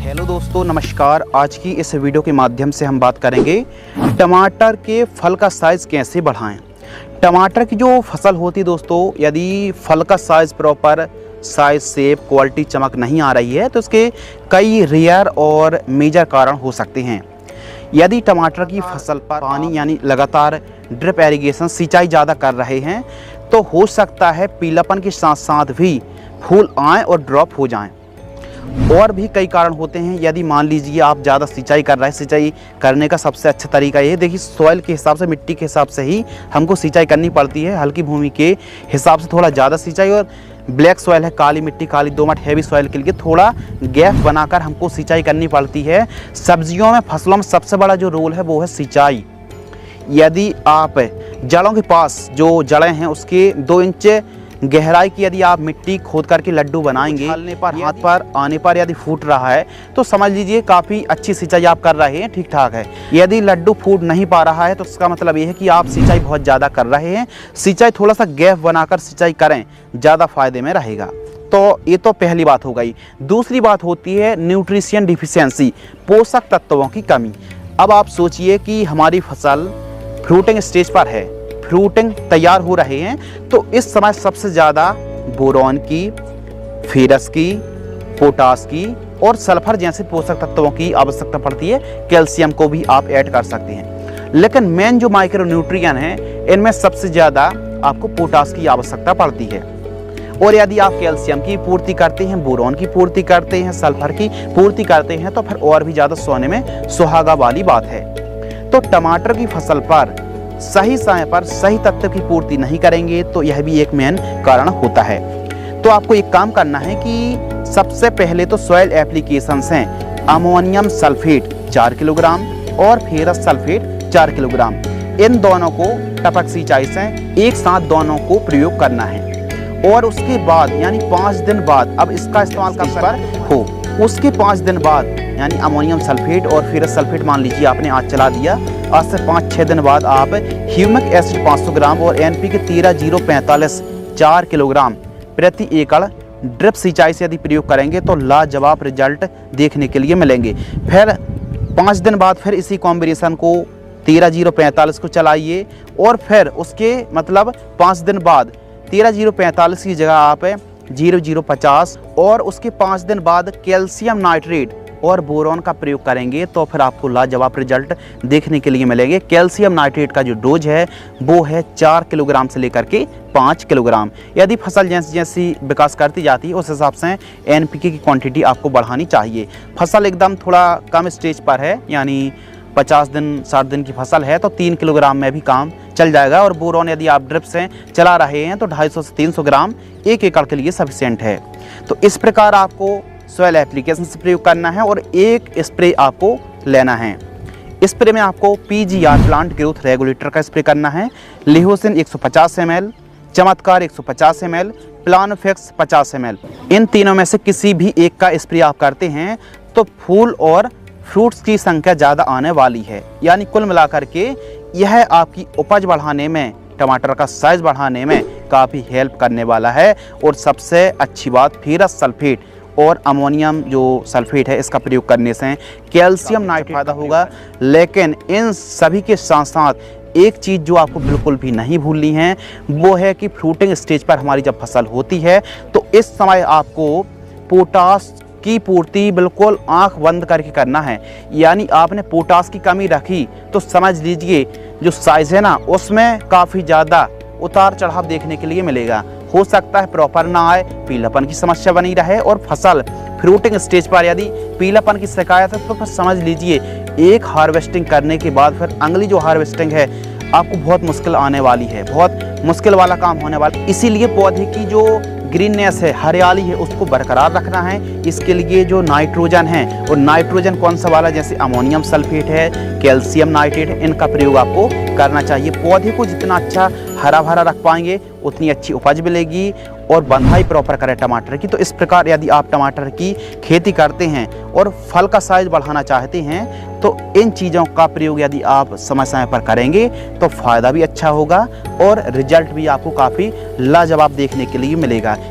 Hello दोस्तों, नमस्कार। आज की इस वीडियो के माध्यम से हम बात करेंगे टमाटर के फल का साइज़ कैसे बढ़ाएं। टमाटर की जो फसल होती है दोस्तों, यदि फल का size proper size, shape, quality, चमक नहीं आ रही है तो इसके कई रेयर और मेजर कारण हो सकते हैं। यदि टमाटर की फसल पर पानी यानी लगातार ड्रिप इरिगेशन सिंचाई ज़्यादा कर रहे हैं तो हो सकता है पीलापन के साथ साथ भी फूल आएँ और ड्रॉप हो जाएं। और भी कई कारण होते हैं। यदि मान लीजिए आप ज़्यादा सिंचाई कर रहे हैं, सिंचाई करने का सबसे अच्छा तरीका ये है, देखिए सॉइल के हिसाब से, मिट्टी के हिसाब से ही हमको सिंचाई करनी पड़ती है। हल्की भूमि के हिसाब से थोड़ा ज़्यादा सिंचाई, और ब्लैक सॉइल है, काली मिट्टी, काली दोमट, हैवी सॉइल के लिए थोड़ा गैप बनाकर हमको सिंचाई करनी पड़ती है। सब्जियों में, फसलों में सबसे बड़ा जो रोल है वो है सिंचाई। यदि आप जड़ों के पास जो जड़ें हैं उसके 2 इंच गहराई की यदि आप मिट्टी खोद करके लड्डू बनाएंगे, छालने पर, हाथ पर आने पर यदि फूट रहा है तो समझ लीजिए काफ़ी अच्छी सिंचाई आप कर रहे हैं, ठीक ठाक है। यदि लड्डू फूट नहीं पा रहा है तो इसका मतलब ये है कि आप सिंचाई बहुत ज़्यादा कर रहे हैं। सिंचाई थोड़ा सा गैप बनाकर सिंचाई करें, ज़्यादा फायदे में रहेगा। तो ये तो पहली बात हो गई। दूसरी बात होती है न्यूट्रिशन डिफिशियंसी, पोषक तत्वों की कमी। अब आप सोचिए कि हमारी फसल फ्रूटिंग स्टेज पर है, फ्रूटिंग तैयार हो रहे हैं, तो इस समय सबसे ज़्यादा बोरॉन की, फेरस की, पोटास की और सल्फर जैसे पोषक तत्वों की आवश्यकता पड़ती है। कैल्शियम को भी आप ऐड कर सकते हैं, लेकिन मेन जो माइक्रो न्यूट्रिएंट हैं इनमें सबसे ज़्यादा आपको पोटास की आवश्यकता पड़ती है। और यदि आप कैल्शियम की पूर्ति करते हैं, बोरॉन की पूर्ति करते हैं, सल्फर की पूर्ति करते हैं तो फिर और भी ज़्यादा सोने में सुहागा वाली बात है। तो टमाटर की फसल पर सही समय पर सही तत्व की पूर्ति नहीं करेंगे तो यह भी एक मेन कारण होता है। तो आपको एक काम करना है कि सबसे पहले तो सॉइल एप्लीकेशंस हैं, अमोनियम सल्फेट 4 किलोग्राम और फेरस सल्फेट 4 किलोग्राम। इन दोनों को टपक सिंचाई से एक साथ दोनों को प्रयोग करना है। और उसके बाद यानी 5 दिन बाद, अब इसका इस्तेमाल कब पर हो, उसके 5 दिन बाद यानी अमोनियम सल्फेट और फेरस सल्फेट मान लीजिए आपने आज चला दिया, आज से 5-6 दिन बाद आप ह्यूमिक एसिड 500 ग्राम और NPK 13-0-45 4 किलोग्राम प्रति एकड़ ड्रिप सिंचाई से यदि प्रयोग करेंगे तो लाजवाब रिजल्ट देखने के लिए मिलेंगे। फिर 5 दिन बाद फिर इसी कॉम्बिनेशन को 13-0-45 को चलाइए, और फिर उसके मतलब 5 दिन बाद 13-0-45 की जगह आप 0-0-50 और उसके 5 दिन बाद कैल्शियम नाइट्रेट और बोरॉन का प्रयोग करेंगे तो फिर आपको लाजवाब रिजल्ट देखने के लिए मिलेंगे। कैल्शियम नाइट्रेट का जो डोज है वो है 4 किलोग्राम से लेकर के 5 किलोग्राम। यदि फसल जैसी जैसी विकास करती जाती है उस हिसाब से NPK की क्वांटिटी आपको बढ़ानी चाहिए। फसल एकदम थोड़ा कम स्टेज पर है, यानी 50 दिन 60 दिन की फसल है तो 3 किलोग्राम में भी काम चल जाएगा। और बोरॉन यदि आप ड्रिप से चला रहे हैं तो 250 से 300 ग्राम 1 एकड़ के लिए सफिशिएंट है। तो इस प्रकार आपको सॉइल एप्लीकेशन से प्रयोग करना है और एक स्प्रे आपको लेना है। स्प्रे में आपको PGR प्लांट ग्रोथ रेगुलेटर का स्प्रे करना है, लिहोसिन 150 ml, चमत्कार 150 ml, प्लानफेक्स 50 ml। इन तीनों में से किसी भी एक का स्प्रे आप करते हैं तो फूल और फ्रूट्स की संख्या ज़्यादा आने वाली है। यानी कुल मिलाकर के यह आपकी उपज बढ़ाने में, टमाटर का साइज़ बढ़ाने में काफ़ी हेल्प करने वाला है। और सबसे अच्छी बात, फेरस सल्फेट और अमोनियम जो सल्फेट है इसका प्रयोग करने से कैल्शियम नाइट्रेट फायदा होगा। लेकिन इन सभी के साथ साथ एक चीज़ जो आपको बिल्कुल भी नहीं भूलनी है वो है कि फ्रूटिंग स्टेज पर हमारी जब फसल होती है तो इस समय आपको पोटास की पूर्ति बिल्कुल आंख बंद करके करना है। यानी आपने पोटास की कमी रखी तो समझ लीजिए जो साइज़ है ना उसमें काफ़ी ज़्यादा उतार चढ़ाव देखने के लिए मिलेगा। हो सकता है प्रॉपर ना आए, पीलापन की समस्या बनी रहे, और फसल फ्रूटिंग स्टेज पर यदि पीलापन की शिकायत है तो फिर समझ लीजिए एक हार्वेस्टिंग करने के बाद फिर अगली जो हार्वेस्टिंग है आपको बहुत मुश्किल आने वाली है, बहुत मुश्किल वाला काम होने वाला। इसीलिए पौधे की जो ग्रीननेस है, हरियाली है, उसको बरकरार रखना है। इसके लिए जो नाइट्रोजन है, और नाइट्रोजन कौन सा वाला, जैसे अमोनियम सल्फेट है, कैल्शियम नाइट्रेट, इनका प्रयोग आपको करना चाहिए। पौधे को जितना अच्छा हरा भरा रख पाएंगे उतनी अच्छी उपज मिलेगी और बंधाई प्रॉपर करें टमाटर की। तो इस प्रकार यदि आप टमाटर की खेती करते हैं और फल का साइज बढ़ाना चाहते हैं तो इन चीज़ों का प्रयोग यदि आप समय समय पर करेंगे तो फ़ायदा भी अच्छा होगा और रिजल्ट भी आपको काफ़ी लाजवाब देखने के लिए मिलेगा।